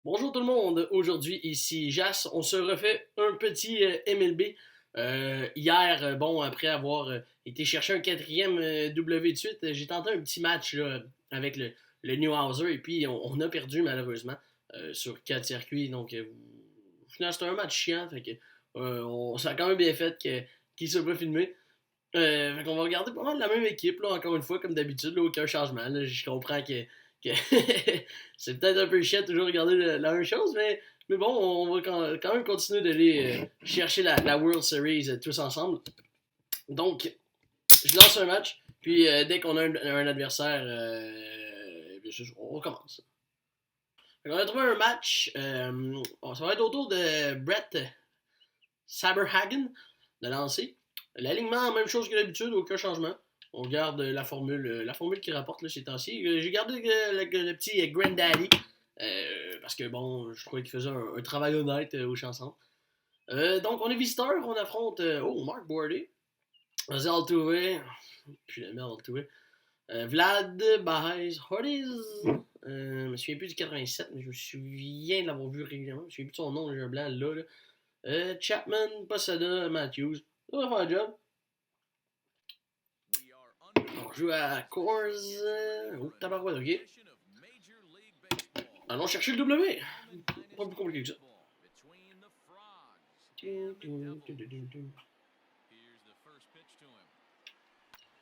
Bonjour tout le monde, aujourd'hui ici Jas, on se refait un petit MLB. Hier, bon, après avoir été chercher un quatrième W de suite, j'ai tenté un petit match là, avec le Newhouser et puis on a perdu malheureusement sur 4 circuits. Donc, finalement, c'était un match chiant, fait que, ça a quand même bien fait qu'il ne soit pas filmé. Fait qu'on va regarder pas mal la même équipe, là, encore une fois, comme d'habitude, là, aucun changement. Là. Je comprends que c'est peut-être un peu chiant de toujours regarder la même chose, mais bon, on va quand même continuer d'aller chercher la World Series tous ensemble. Donc, je lance un match, puis dès qu'on a un adversaire, on recommence. On a trouvé un match, bon, ça va être autour de Brett Saberhagen de lancer. L'alignement, même chose que d'habitude, aucun changement. On garde la formule qui rapporte là, ces temps-ci. J'ai gardé le petit Granddaddy. Parce que bon, je trouvais qu'il faisait un travail honnête aux chansons. Donc, on est visiteur, on affronte Mark Bordy, Ozzy Altuve, puis la merde Altuve, Vlad Baez Hordiz, je me souviens plus du 87, mais je me souviens de l'avoir vu régulièrement. Je me souviens plus de son nom, j'ai un blanc là. Chapman, Posada, Matthews. Ça va faire un job. On joue à Coors. Oh, tabarouette, ok. Allons chercher le W. Pas plus compliqué que ça.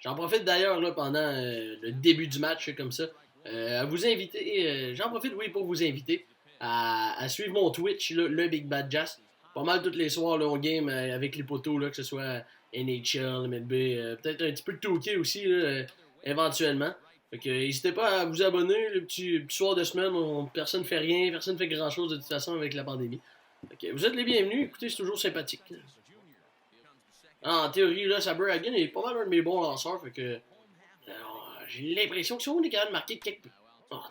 J'en profite d'ailleurs là, pendant le début du match, comme ça, à vous inviter. J'en profite, oui, pour vous inviter à suivre mon Twitch, là, le Big Bad Jazz. Pas mal tous les soirs, là, on game avec les poteaux, là, que ce soit NHL, MLB, peut-être un petit peu de 2K aussi, là, éventuellement. Fait que n'hésitez pas à vous abonner. Le petit soir de semaine, personne ne fait rien, personne ne fait grand-chose de toute façon avec la pandémie. Fait que vous êtes les bienvenus. Écoutez, c'est toujours sympathique. En théorie, là, Saberhagen est pas mal un de mes bons lanceurs. Fait que j'ai l'impression que si on est capable de marquer quelques. Oh,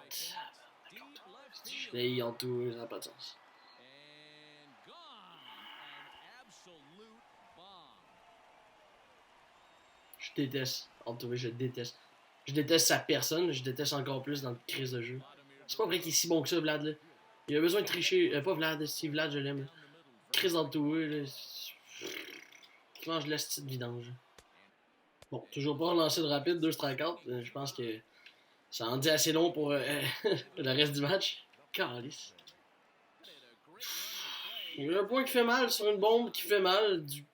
je l'ai en tout, ça n'a pas de sens. Je déteste. Entouré, je déteste. Je déteste sa personne, je déteste encore plus dans le crise de jeu. C'est pas vrai qu'il est si bon que ça, Vlad. Là. Il a besoin de tricher. Pas Vlad, si Vlad, je l'aime. Chris d'entouré, là. Il mange la petite vidange. Bon, toujours pas un lancer de rapide, 2 strikeouts. Je pense que ça en dit assez long pour le reste du match. Calice. Il y a un point qui fait mal sur une bombe qui fait mal du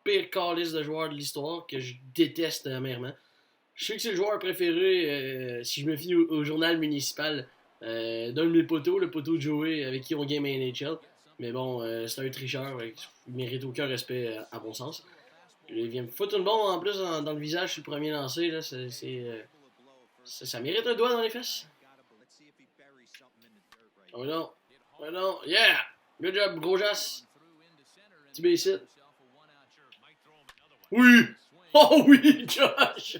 pire calice de joueur de l'histoire que je déteste amèrement. Je sais que c'est le joueur préféré, si je me fie au journal municipal, d'un de mes poteaux, le poteau de Joey avec qui on game à NHL. Mais bon, c'est un tricheur, il mérite aucun respect à mon sens. Il vient me foutre une bombe en plus dans le visage sur le premier lancé, là, ça mérite un doigt dans les fesses. Oh non, oh non, yeah! Good job, gros jas. Petit basic. Oui! Oh oui, Josh!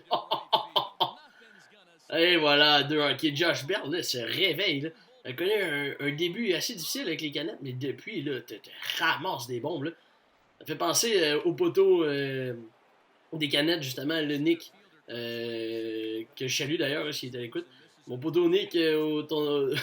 Et voilà, 2-1. Ok, Josh Bell, là, se réveille, là. Il a connu un début assez difficile avec les canettes, mais depuis, là, tu ramasses des bombes, là. Ça fait penser au poteau des canettes, justement, le Nick, que je salue d'ailleurs, s'il est à l'écoute. Mon poteau Nick au tournoi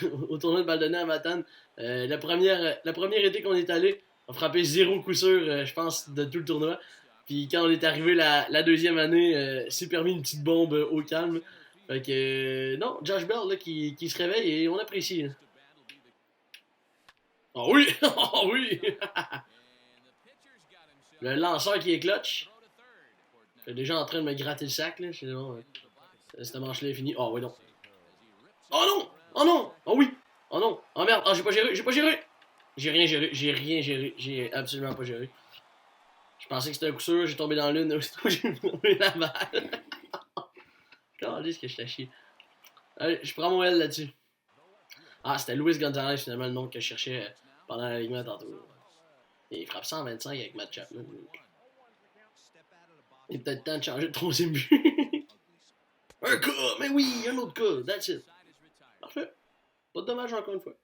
de Baldonnais à Matane. La première été qu'on est allé, on a frappé 0 coup sûr, je pense, de tout le tournoi. Puis quand on est arrivé la deuxième année, s'est permis une petite bombe au calme. Fait que, non, Josh Bell là, qui se réveille et on apprécie. Ah oui! Ah oui! Le lanceur qui est clutch. Je suis déjà en train de me gratter le sac. Là. Je suis bon, cette manche-là est finie. Oh oui, non. Oh non! Oh non! Oh oui! Oh non! Oh merde! Oh, j'ai pas géré! J'ai pas géré! J'ai rien géré. J'ai rien géré. J'ai absolument pas géré. Je pensais que c'était un coup sûr. J'ai tombé dans l'une. J'ai tombé la balle. Calisse que je t'ai chier. Allez, je prends mon L là-dessus. Ah, c'était Luis Gonzalez, finalement, le nom que je cherchais pendant l'alignement tantôt. Il frappe 125 avec Matt Chapman. Il est peut-être temps de changer de troisième but. Un cas! Mais oui, un autre cas! That's it. Parfait. Pas de dommage encore une fois.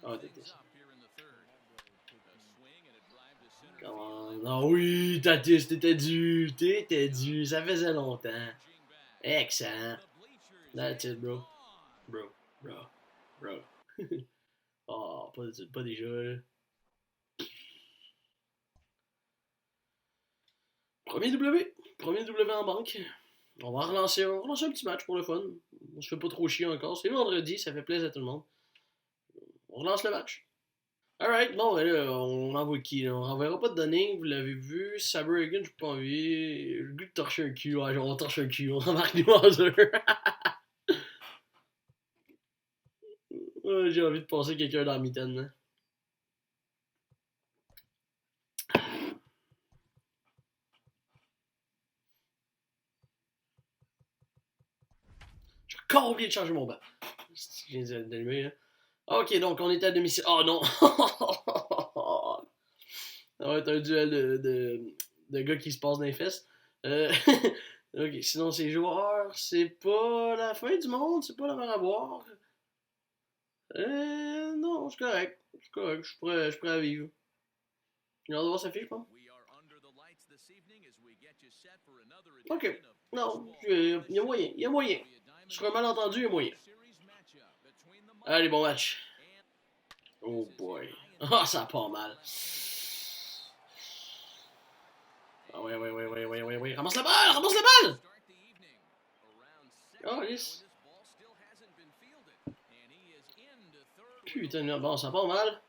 Ah, t'étais ça. Comment? Ah oui, Tatis, t'étais dû. T'étais dû. Ça faisait longtemps. Excellent. That's it, bro. Bro. Bro. Bro. Oh pas déjà, là. Premier W. Premier W en banque. On va relancer un petit match pour le fun. On se fait pas trop chier encore. C'est vendredi, ça fait plaisir à tout le monde. On relance le match. Alright, bon, ben là, on envoie qui là? On renverra pas de données, vous l'avez vu. Saber Egan, j'ai pas envie. Le goût de torcher un cul, ouais, on torche un cul, on remarque des Hauser. Ouais, j'ai envie de passer quelqu'un dans la mitaine, là. J'ai encore oublié de changer mon banc. Je viens d'allumer, là. Ok, donc on est à domicile. Oh non! Ça va être un duel de gars qui se passent dans les fesses. Ok, sinon ces joueurs, c'est pas la fin du monde, c'est pas la mer à boire. Non, c'est correct. C'est correct, je suis prêt à vivre. J'ai hâte de voir sa fiche, je pense. Ok. Non, il y a moyen, il y a moyen. Je serais mal entendu, il y a moyen. Allez, bon match. Oh boy. Ah, ça a pas mal. Ah ouais. Ramasse la balle, ramasse la balle! Oh, lisse. Putain, non, bon, ça a pas mal.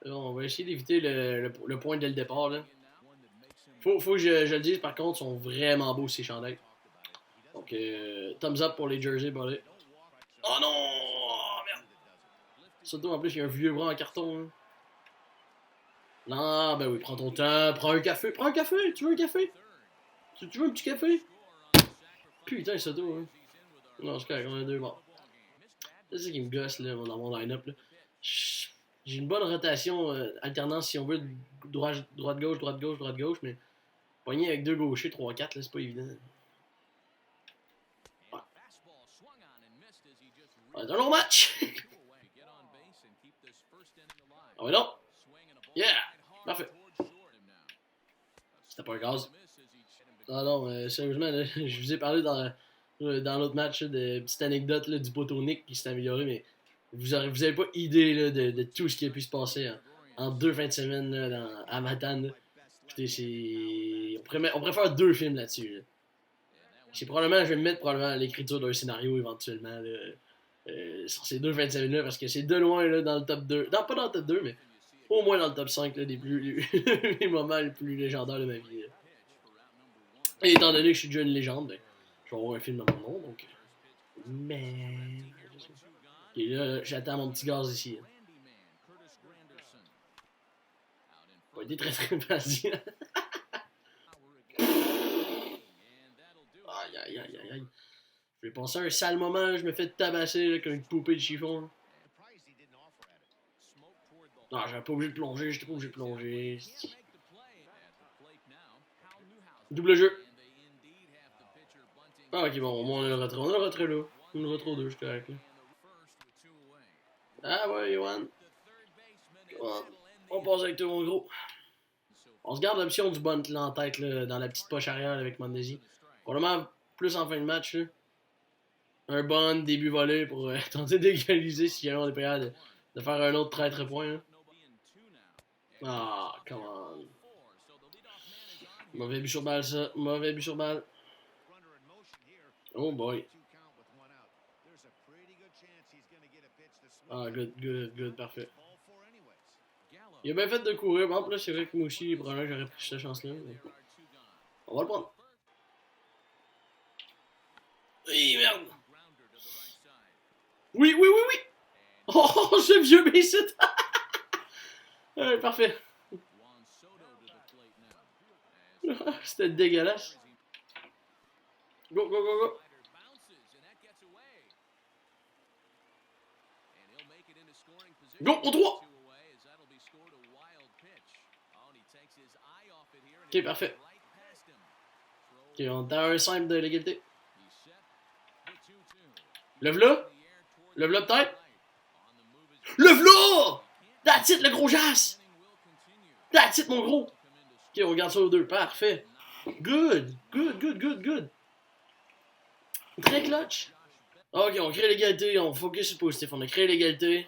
On va essayer d'éviter le point dès le départ, là. Faut que je le dise, par contre, ils sont vraiment beaux ces chandails. Donc, thumbs up pour les jerseys, buddy. Oh non! Oh, merde! Surtout, en plus, il y a un vieux bras en carton. Hein. Non, ben oui, prends ton temps, prends un café, tu veux un café? Tu veux un petit café? Putain, Soto, hein. Non, c'est correct, on a deux morts. C'est ça qui me gosse, là, dans mon line-up, là. J'ai une bonne rotation, alternance, si on veut, droite-gauche, mais pogner avec deux gauchers, 3-4, là, c'est pas évident. Ouais. On est un long match! Ah ouais, non! Yeah! Parfait. C'était pas un gaz. Ah non, sérieusement, là, je vous ai parlé dans l'autre match là, de petites anecdotes là, du poteau Nick qui s'est amélioré, mais vous avez pas idée là, de tout ce qui a pu se passer hein, en 2 fins de semaine là, à Matane. Là. Écoutez, on pourrait faire 2 films là-dessus. Là. Je vais me mettre probablement à l'écriture d'un scénario éventuellement là, sur ces 2 fins de semaine là parce que c'est de loin là, dans le top 2. Non, pas dans le top 2, mais au moins dans le top 5 là, les moments les plus légendaires de ma vie. Là. Et étant donné que je suis déjà une légende, ben, je vais avoir un film à mon nom, donc. Mais. Et là, j'attends mon petit gaz ici. Hein. Pas été très très facile. Aïe. Je vais passer un sale moment, je me fais tabasser là, comme une poupée de chiffon. Là. Non, j'étais pas obligé de plonger. Double jeu. Ah, ok, bon, au moins on a le retrait. On a le retrait là. On a le retrait 2, c'est correct. Là. Ah ouais, Johan. On passe avec toi, mon gros. On se garde l'option du bunt là, en tête là, dans la petite poche arrière là, avec Mondesi. Probablement plus en fin de match. Là. Un bunt, début volé pour tenter d'égaliser si jamais on est prêt de faire un autre traître point. Là. Ah, come on. Mauvais but sur balle, ça. Mauvais but sur balle. Oh boy. Ah, good, parfait. Il a bien fait de courir. Bon, là, c'est vrai que moi aussi, probablement, j'aurais pris cette chance-là. Mais... on va le prendre. Oui, merde. Oui. Oh, ce vieux Bassett. Ouais, parfait. C'était dégueulasse. Go. Go, au 3. Ok, parfait. Ok, on est à un simple de l'égalité. Lève-le peut-être. Lève-le! That's it, le gros jas! That's it, mon gros! Ok, on regarde ça aux deux. Parfait. Good. Très clutch. Ok, on crée l'égalité. On focus sur positif. On a créé l'égalité.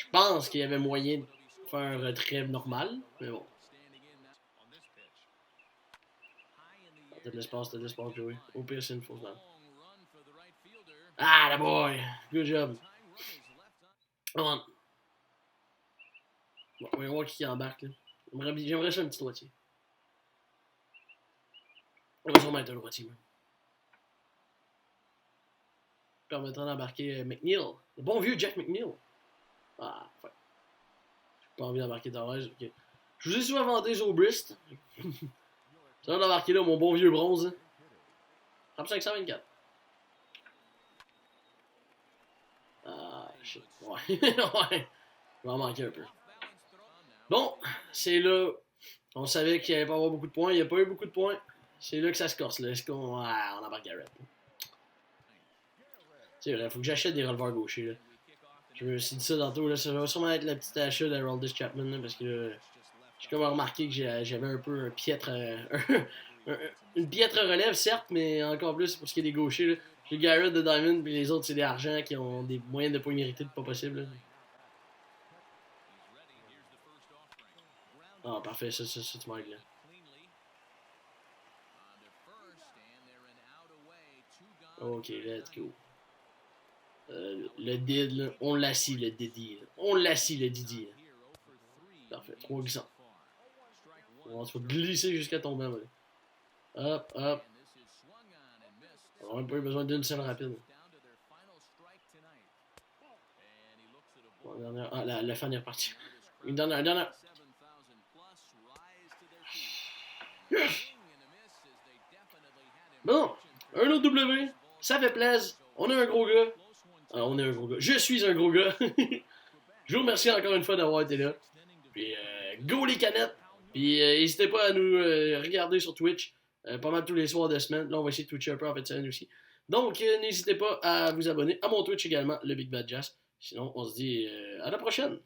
Je pense qu'il y avait moyen de faire un retrait normal, mais bon. T'as de l'espace, Joey. Au pire, c'est une fausse balle. Ah, la boy! Good job. Come on. Bon, on va voir qui embarque, là. J'aimerais ça un petit droitier. On va sûrement être un droitier, même. Permettant d'embarquer McNeil. Le bon vieux Jack McNeil. Ah, ouais. J'ai pas envie d'embarquer Torres. Okay. Je vous ai souvent vanté Zobrist. Ça va d'embarquer là, mon bon vieux bronze. Top 524. Ah, shit. Ouais. Ouais. Il va en manquer un peu. Bon, c'est là. On savait qu'il n'y allait pas avoir beaucoup de points. Il n'y a pas eu beaucoup de points. C'est là que ça se corse. Là. Est-ce qu'on embarque Garrett? Tu sais, il faut que j'achète des releveurs gauchers. Là. Je me suis dit ça tantôt. Là. Ça va sûrement être la petite achat de Aroldis Chapman. Là, parce que là, j'ai comme remarqué que j'avais un peu un piètre. Une piètre relève, certes, mais encore plus pour ce qui est des gauchers. Là. J'ai Garrett de Diamond, puis les autres, c'est des argents qui ont des moyens de points mérités de pas possible. Là. Ah, parfait, ça tu m'aides là. Ok, let's go. Le did, là, on l'assit le Didi. Là. On l'assit le Didi. Là. Parfait, 3 glissants. On va glisser jusqu'à tomber. Ouais. Hop, hop. On n'a pas eu besoin d'une seule rapide. Bon, dernière... Ah, la fan est repartie. Une dernière. Bon, un autre W. Ça fait plaisir. On a un gros gars. Ah, on est un gros gars. Je suis un gros gars. Je vous remercie encore une fois d'avoir été là. Puis, go les canettes. Puis, n'hésitez pas à nous regarder sur Twitch. Pas mal tous les soirs de semaine. Là, on va essayer de twitcher un peu en fait de semaine aussi. Donc, n'hésitez pas à vous abonner à mon Twitch également, le Big Bad Jazz. Sinon, on se dit à la prochaine.